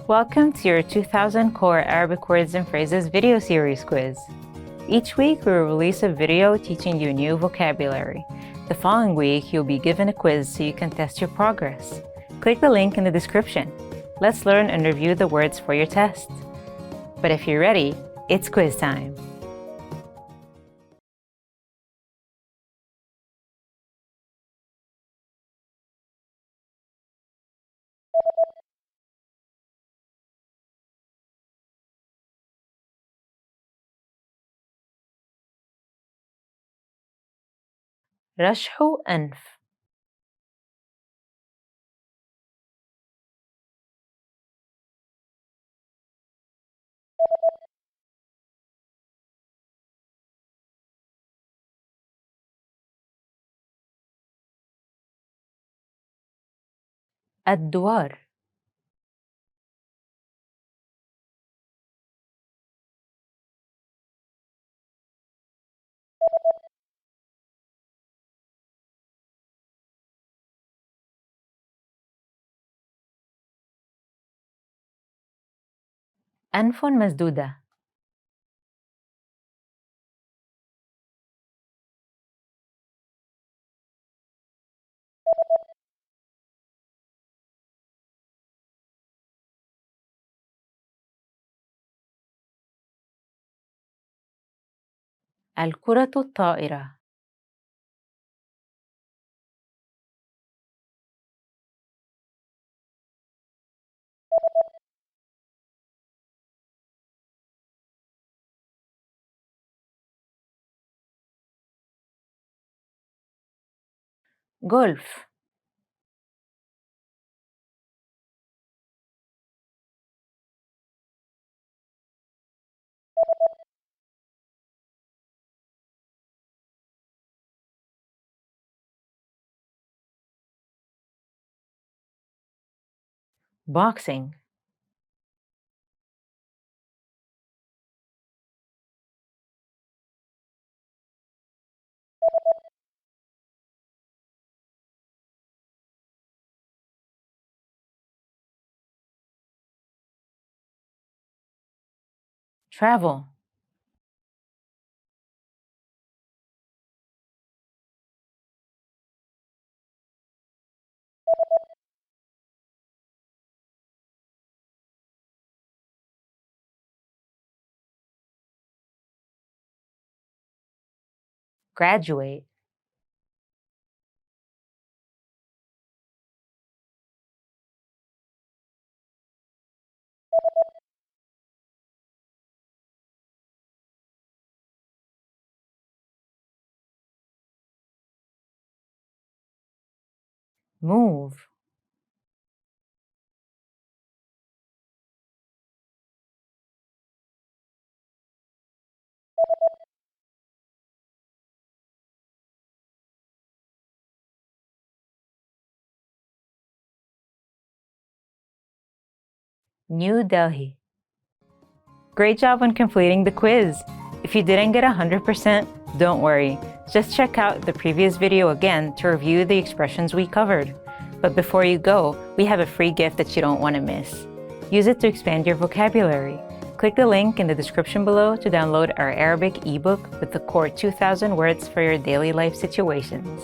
Welcome to your 2000 Core Arabic Words and Phrases video series quiz. Each week, we will release a video teaching you new vocabulary. The following week, you'll be given a quiz so you can test your progress. Click the link in the description. Let's learn and review the words for your test. But if you're ready, it's quiz time. رشح أنف. الدوار. أنف مسدودة. الكرة الطائرة. جولف. Boxing. Travel. Graduate. Move. New Delhi. Great job on completing the quiz! If you didn't get 100%, don't worry. Just check out the previous video again to review the expressions we covered. But before you go, we have a free gift that you don't want to miss. Use it to expand your vocabulary. Click the link in the description below to download our Arabic ebook with the core 2000 words for your daily life situations.